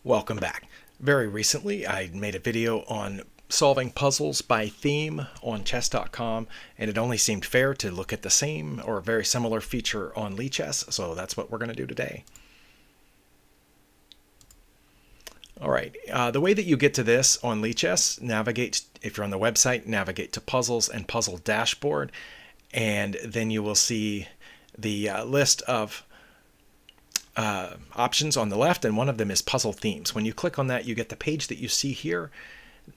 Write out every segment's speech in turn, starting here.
Welcome back. Very recently, I made a video on solving puzzles by theme on chess.com, and it only seemed fair to look at the same or very similar feature on Lichess, so that's what we're going to do today. All right, the way that you get to this on Lichess, navigate, if you're on the website, navigate to Puzzles and Puzzle Dashboard, and then you will see the list of options on the left, and one of them is puzzle themes. When you click on that, you get the page that you see here.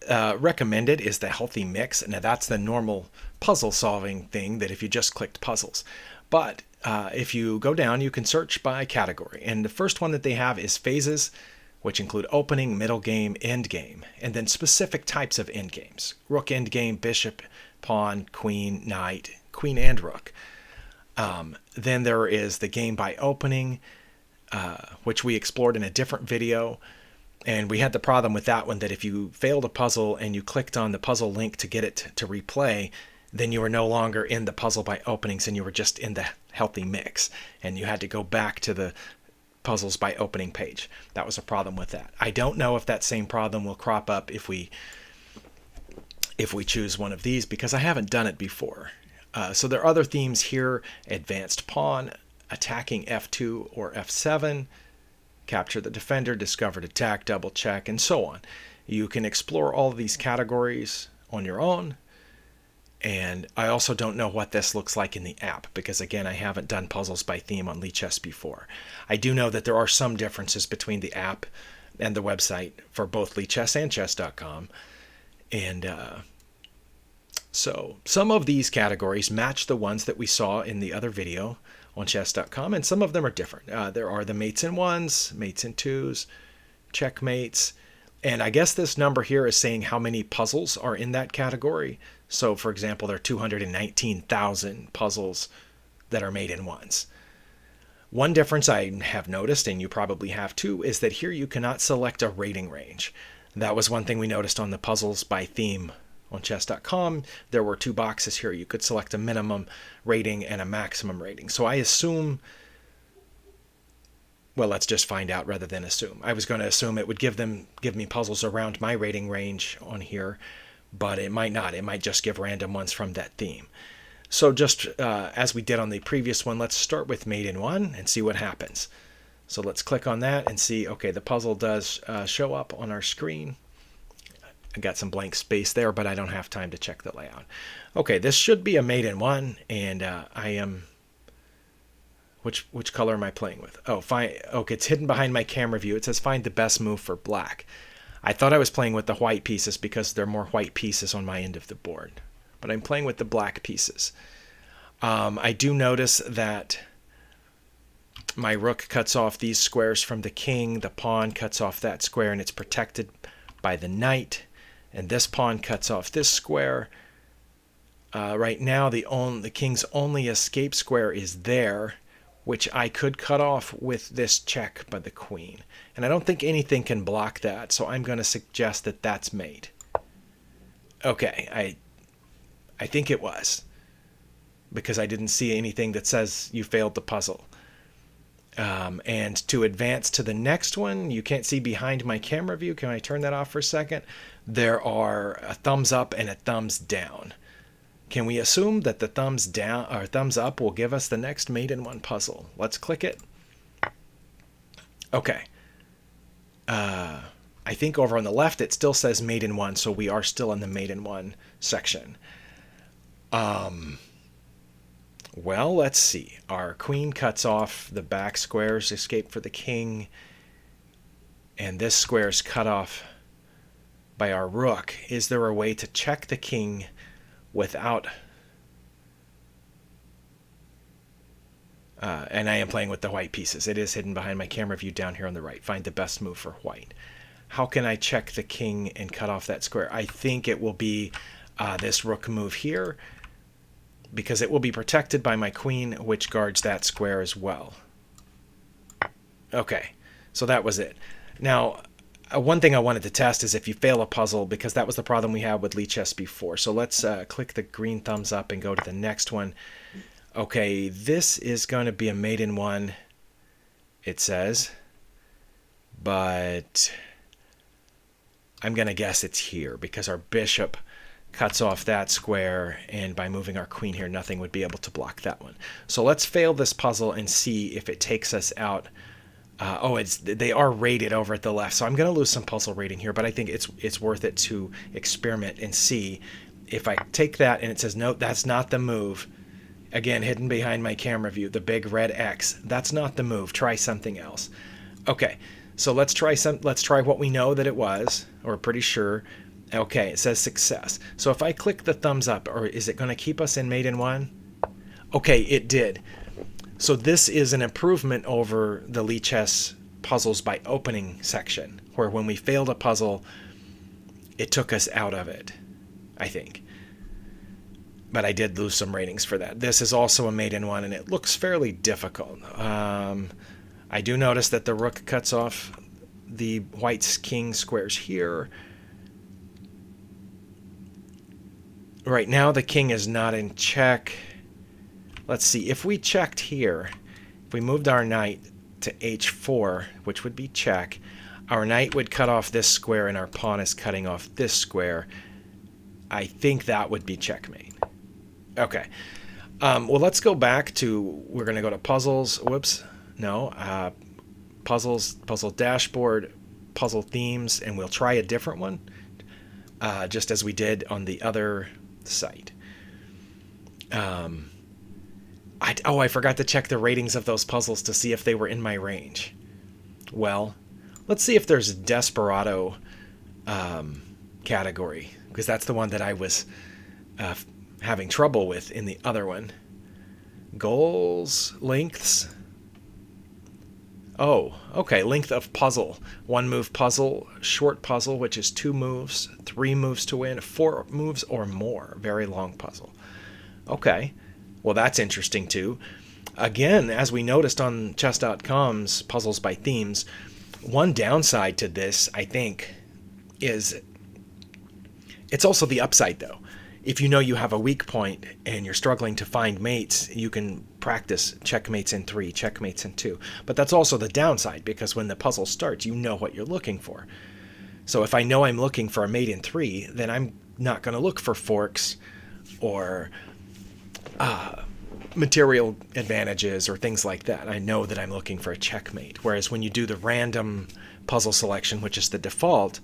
Recommended is the healthy mix. Now that's the normal puzzle solving thing that if you just clicked puzzles. But if you go down, you can search by category. And the first one that they have is phases, which include opening, middle game, end game, and then specific types of end games. Rook end game, bishop, pawn, queen, knight, queen and rook. Then there is the game by opening, which we explored in a different video. And we had the problem with that one that if you failed a puzzle and you clicked on the puzzle link to get it to replay, then you were no longer in the puzzle by openings and you were just in the healthy mix. And you had to go back to the puzzles by opening page. That was a problem with that. I don't know if that same problem will crop up if we choose one of these, because I haven't done it before. So there are other themes here: advanced pawn, attacking f2 or f7, capture the defender, discovered attack, double check, and so on. You can explore all of these categories on your own. And I also don't know what this looks like in the app, because again, I haven't done puzzles by theme on Lichess before. I do know that there are some differences between the app and the website for both Lichess and chess.com. And so some of these categories match the ones that we saw in the other video on chess.com, and some of them are different. There are the mates in ones, mates in twos, checkmates, and I guess this number here is saying how many puzzles are in that category. So for example, there are 219,000 puzzles that are mate in ones. One difference I have noticed, and you probably have too, is that here you cannot select a rating range. That was one thing we noticed on the puzzles by theme on chess.com. There were two boxes here. You could select a minimum rating and a maximum rating. So I assume, well, let's just find out rather than assume. I was going to assume it would give me puzzles around my rating range on here, but it might not. It might just give random ones from that theme. So just as we did on the previous one, let's start with mate in one and see what happens. So let's click on that and see, okay, the puzzle does show up on our screen. I got some blank space there, but I don't have time to check the layout. Okay, this should be a mate in one, and I am... Which color am I playing with? Oh, fine. Okay, it's hidden behind my camera view. It says find the best move for black. I thought I was playing with the white pieces because there are more white pieces on my end of the board, but I'm playing with the black pieces. I do notice that my rook cuts off these squares from the king. The pawn cuts off that square, and it's protected by the knight. And this pawn cuts off this square. Right now, the king's only escape square is there, which I could cut off with this check by the queen. And I don't think anything can block that, so I'm going to suggest that that's mate. Okay, I think it was, because I didn't see anything that says you failed the puzzle. And to advance to the next one, you can't see behind my camera view. Can I turn that off for a second? There are a thumbs up and a thumbs down. Can we assume that the thumbs down or thumbs up will give us the next mate in one puzzle? Let's click it. Okay. I think over on the left it still says mate in one, so we are still in the mate in one section. Well, let's see. Our queen cuts off the back squares, escape for the king, and this square is cut off by our rook. Is there a way to check the king without... and I am playing with the white pieces. It is hidden behind my camera view down here on the right. Find the best move for white. How can I check the king and cut off that square? I think it will be this rook move here, because it will be protected by my queen, which guards that square as well. Okay, so that was it. Now, one thing I wanted to test is if you fail a puzzle, because that was the problem we had with Lichess before. So let's click the green thumbs up and go to the next one. Okay, this is going to be a mate in one, it says. but I'm going to guess it's here because our bishop cuts off that square, and by moving our queen here, nothing would be able to block that one. So let's fail this puzzle and see if it takes us out. They are rated over at the left, so I'm going to lose some puzzle rating here, but I think it's worth it to experiment and see. If I take that and it says, no, that's not the move, again, hidden behind my camera view, the big red X, that's not the move. Try something else. Okay, so let's try what we know that it was, or pretty sure. Okay, it says success. So if I click the thumbs up, or is it going to keep us in mate in one? Okay, it did. So this is an improvement over the Lichess puzzles by opening section, where when we failed a puzzle, it took us out of it, I think. But I did lose some ratings for that. This is also a mate in one, and it looks fairly difficult. I do notice that the rook cuts off the white's king squares here. Right now the king is not in check. Let's see, if we checked here, if we moved our knight to h4, which would be check, our knight would cut off this square and our pawn is cutting off this square. I think that would be checkmate. Okay. Well, let's go back to, we're going to go to puzzles. Whoops. No. Puzzles, puzzle dashboard, puzzle themes, and we'll try a different one, just as we did on the other site. I forgot to check the ratings of those puzzles to see if they were in my range. Well, let's see if there's a Desperado category, because that's the one that I was having trouble with in the other one. Goals, lengths. Oh, okay, length of puzzle. 1 move puzzle, short puzzle, which is 2 moves, 3 moves to win, 4 moves or more. Very long puzzle. Okay, well that's interesting too. Again, as we noticed on chess.com's puzzles by themes, one downside to this, I think, is it's also the upside though. If you know you have a weak point and you're struggling to find mates, you can practice checkmates in 3, checkmates in 2. But that's also the downside, because when the puzzle starts, you know what you're looking for. So if I know I'm looking for a mate in 3, then I'm not going to look for forks or material advantages or things like that. I know that I'm looking for a checkmate. Whereas when you do the random puzzle selection, which is the default,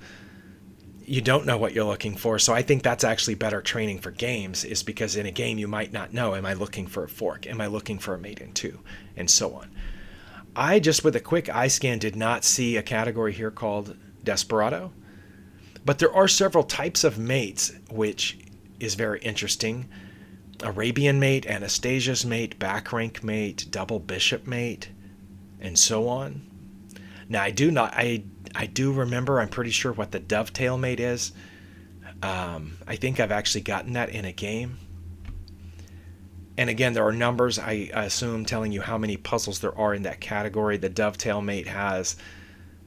you don't know what you're looking for. So I think that's actually better training for games, is because in a game you might not know, am I looking for a fork? Am I looking for a mate in 2? And so on. I just, with a quick eye scan, did not see a category here called Desperado. But there are several types of mates, which is very interesting. Arabian mate, Anastasia's mate, back rank mate, double bishop mate, and so on. Now I do remember, I'm pretty sure what the dovetail mate is. I think I've actually gotten that in a game. And again, there are numbers, I assume, telling you how many puzzles there are in that category. The dovetail mate has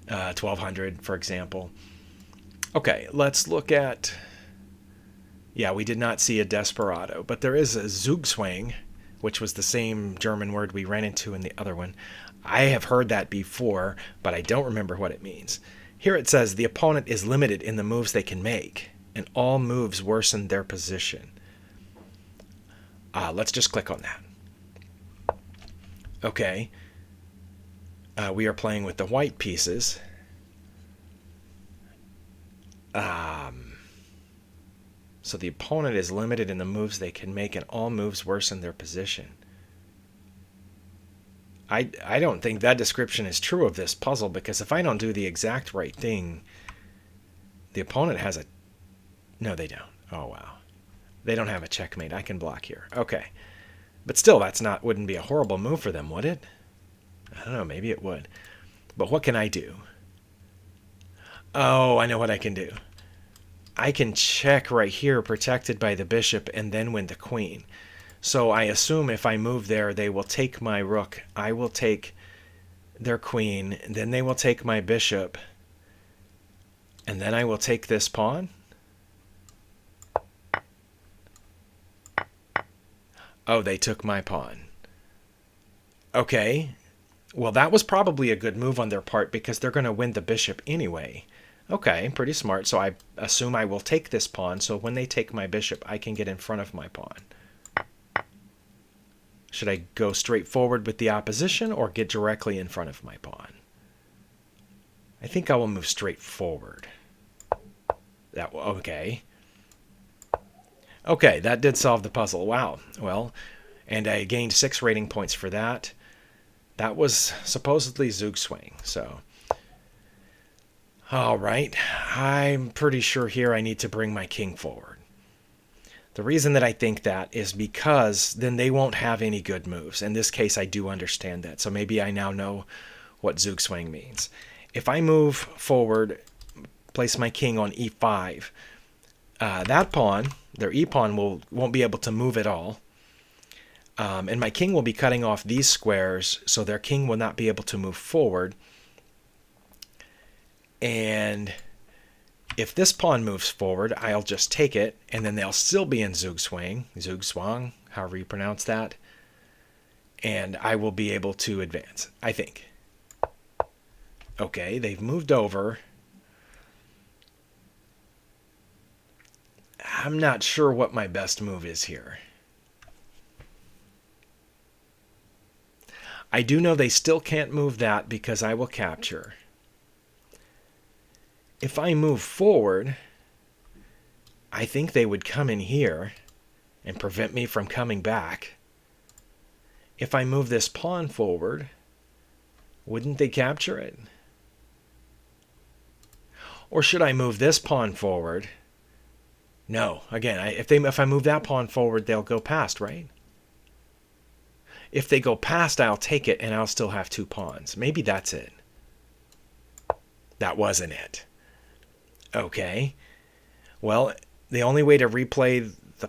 1,200, for example. Okay, let's look at... Yeah, we did not see a Desperado, but there is a Zugzwang, which was the same German word we ran into in the other one. I have heard that before, but I don't remember what it means. Here it says the opponent is limited in the moves they can make, and all moves worsen their position. Let's just click on that. Okay. We are playing with the white pieces. So the opponent is limited in the moves they can make, and all moves worsen their position. I don't think that description is true of this puzzle, because if I don't do the exact right thing, the opponent has a... No, they don't. Oh, wow. They don't have a checkmate. I can block here. Okay. But still, wouldn't be a horrible move for them, would it? I don't know. Maybe it would. But what can I do? Oh, I know what I can do. I can check right here, protected by the bishop, and then win the queen. So I assume if I move there, they will take my rook. I will take their queen. And then they will take my bishop. And then I will take this pawn. Oh, they took my pawn. Okay. Well, that was probably a good move on their part because they're going to win the bishop anyway. Okay, pretty smart. So I assume I will take this pawn, so when they take my bishop, I can get in front of my pawn. Should I go straight forward with the opposition or get directly in front of my pawn? I think I will move straight forward. Okay. Okay, that did solve the puzzle. Wow. Well, and I gained 6 rating points for that. That was supposedly Zugzwang, so... All right, I'm pretty sure here I need to bring my king forward. The reason that I think that is because then they won't have any good moves. In this case, I do understand that, so maybe I now know what Zugzwang means. If I move forward, place my king on e5, that pawn, their e-pawn, won't be able to move at all. And my king will be cutting off these squares, so their king will not be able to move forward. And if this pawn moves forward, I'll just take it, and then they'll still be in Zugzwang, however you pronounce that. And I will be able to advance, I think. Okay, they've moved over. I'm not sure what my best move is here. I do know they still can't move that because I will capture. If I move forward, I think they would come in here and prevent me from coming back. If I move this pawn forward, wouldn't they capture it? Or should I move this pawn forward? No. Again, if I move that pawn forward, they'll go past, right? If they go past, I'll take it, and I'll still have 2 pawns. Maybe that's it. That wasn't it. Okay. Well, the only way to replay the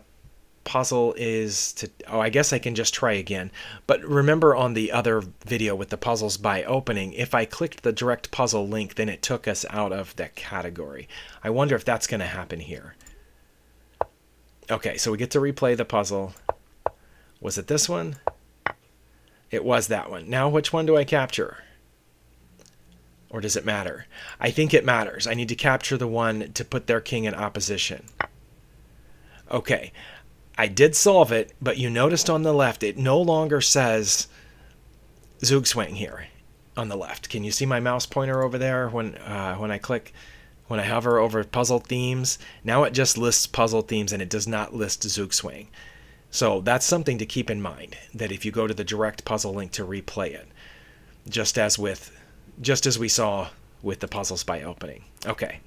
puzzle is to... Oh, I guess I can just try again. But remember on the other video with the puzzles by opening, if I clicked the direct puzzle link, then it took us out of that category. I wonder if that's going to happen here. Okay, so we get to replay the puzzle. Was it this one? It was that one. Now which one do I capture? Or does it matter? I think it matters. I need to capture the one to put their king in opposition. Okay, I did solve it, but you noticed on the left, it no longer says Zugzwang here on the left. Can you see my mouse pointer over there when I hover over puzzle themes? Now it just lists puzzle themes and it does not list Zugzwang. So that's something to keep in mind, that if you go to the direct puzzle link to replay it, just as we saw with the puzzles by opening. Okay,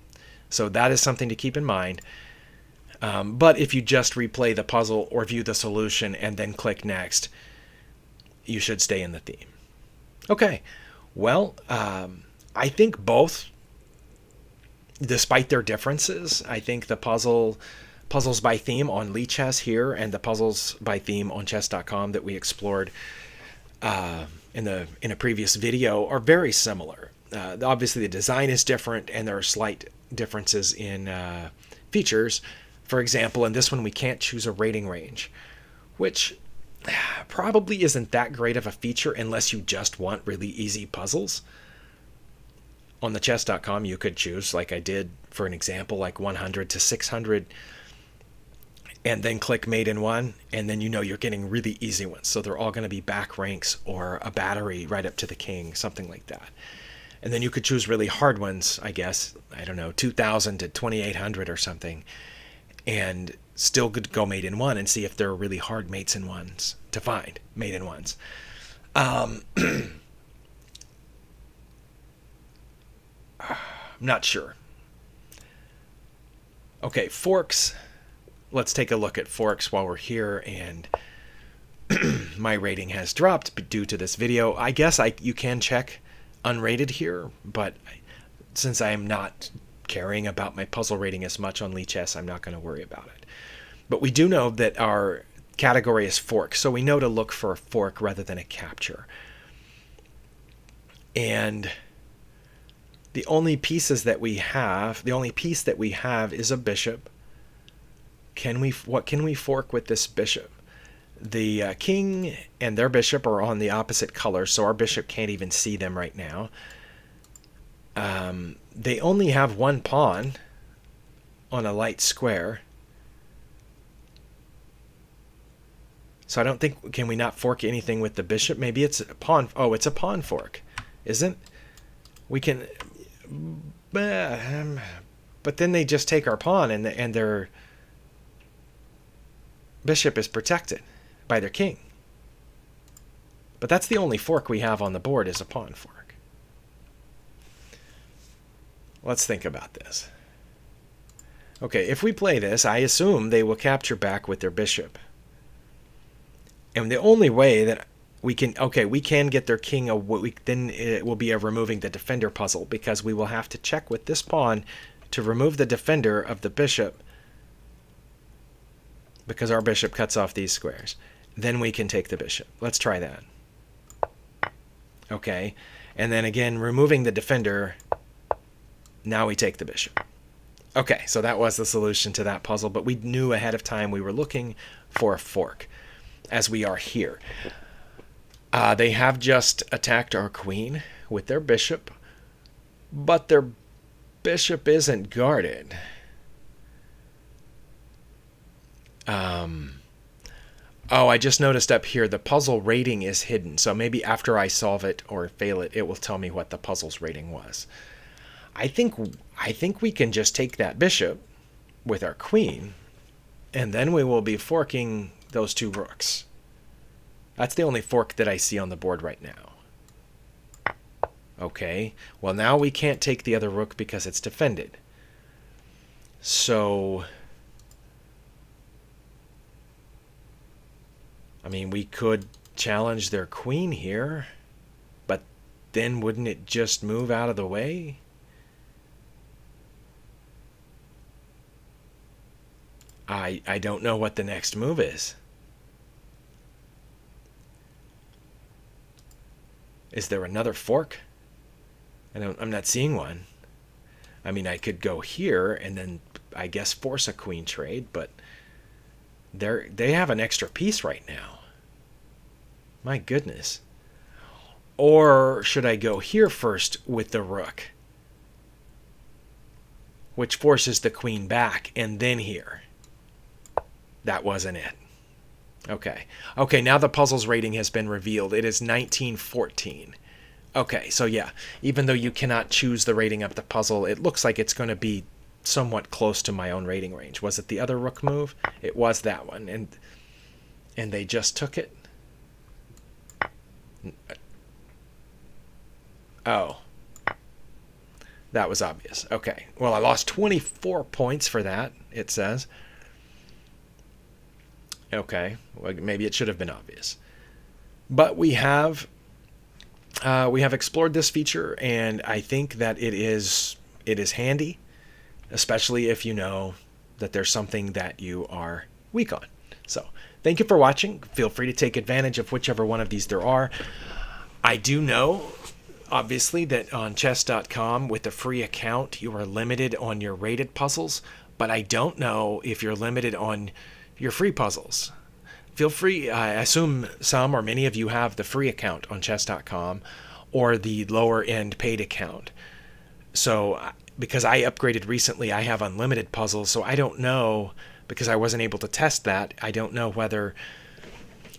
so that is something to keep in mind. But if you just replay the puzzle or view the solution and then click next, you should stay in the theme. Okay, well, I think both, despite their differences, I think the puzzles by theme on Lichess here and the puzzles by theme on chess.com that we explored in a previous video are very similar. Obviously, the design is different, and there are slight differences in features. For example, in this one, we can't choose a rating range, which probably isn't that great of a feature unless you just want really easy puzzles. On the chess.com, you could choose, like I did for an example, like 100 to 600, and then click mate in one, and then you know you're getting really easy ones. So they're all going to be back ranks or a battery right up to the king, something like that. And then you could choose really hard ones, I guess, I don't know, 2,000 to 2,800 or something, and still go mate in one and see if there are really hard mates in ones to find, mate in ones. I'm not sure. Okay, forks. Let's take a look at forks while we're here, and my rating has dropped due to this video. I guess you can check unrated here, but since I'm not caring about my puzzle rating as much on Lichess, I'm not going to worry about it. But we do know that our category is fork, so we know to look for a fork rather than a capture. And the only piece that we have is a bishop. What can we fork with this bishop? The king and their bishop are on the opposite color, so our bishop can't even see them right now. They only have one pawn on a light square. So I don't think, can we not fork anything with the bishop? Maybe it's a pawn. Oh, it's a pawn fork, isn't? We can, but then they just take our pawn, and their bishop is protected by their king. But that's the only fork we have on the board, is a pawn fork. Let's think about this. Okay, if we play this, I assume they will capture back with their bishop. And the only way that we can, okay, we can get their king, then it will be a removing the defender puzzle, because we will have to check with this pawn to remove the defender of the bishop, because our bishop cuts off these squares. Then we can take the bishop. Let's try that. Okay, and then again, removing the defender, now we take the bishop. Okay, so that was the solution to that puzzle, but we knew ahead of time we were looking for a fork, as we are here. They have just attacked our queen with their bishop, but their bishop isn't guarded. Oh, I just noticed up here the puzzle rating is hidden, so maybe after I solve it or fail it, it will tell me what the puzzle's rating was. I think we can just take that bishop with our queen, and then we will be forking those two rooks. That's the only fork that I see on the board right now. Okay, well now we can't take the other rook because it's defended. So, I mean, we could challenge their queen here, but then wouldn't it just move out of the way? I don't know what the next move is. Is there another fork? I'm not seeing one. I mean, I could go here and then I guess force a queen trade, but they have an extra piece right now. My goodness. Or should I go here first with the rook, which forces the queen back, and then here? That wasn't it. Okay. Okay, now the puzzle's rating has been revealed. It is 1914. Okay, so yeah, even though you cannot choose the rating of the puzzle, it looks like it's going to be somewhat close to my own rating range. Was it the other rook move? It was that one, and they just took it? Oh. That was obvious. Okay. Well, I lost 24 points for that, it says. Okay, well, maybe it should have been obvious. But we have explored this feature, and I think that it is handy, especially if you know that there's something that you are weak on. So thank you for watching. Feel free to take advantage of whichever one of these there are. I do know, obviously, that on chess.com with a free account you are limited on your rated puzzles, but I don't know if you're limited on your free puzzles. Feel free, I assume some or many of you have the free account on chess.com or the lower end paid account. So because I upgraded recently, I have unlimited puzzles, so I don't know, because I wasn't able to test that, I don't know whether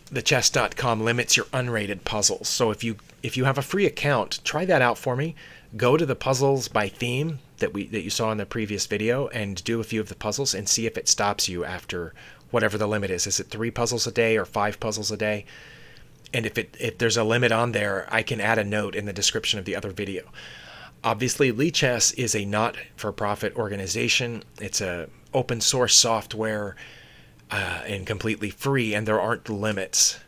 the chess.com limits your unrated puzzles. So if you have a free account, try that out for me. Go to the puzzles by theme that you saw in the previous video and do a few of the puzzles and see if it stops you after whatever the limit is. Is it 3 puzzles a day or 5 puzzles a day? And if there's a limit on there, I can add a note in the description of the other video. Obviously, Lichess is a not-for-profit organization. It's a open source software and completely free, and there aren't limits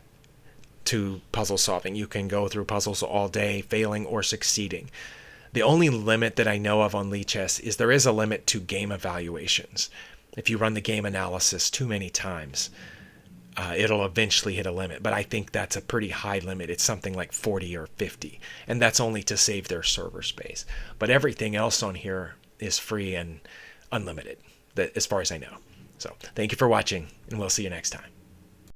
to puzzle solving. You can go through puzzles all day, failing or succeeding. The only limit that I know of on Lichess is there is a limit to game evaluations. If you run the game analysis too many times, it'll eventually hit a limit. But I think that's a pretty high limit. It's something like 40 or 50. And that's only to save their server space. But everything else on here is free and unlimited, as far as I know. So thank you for watching, and we'll see you next time.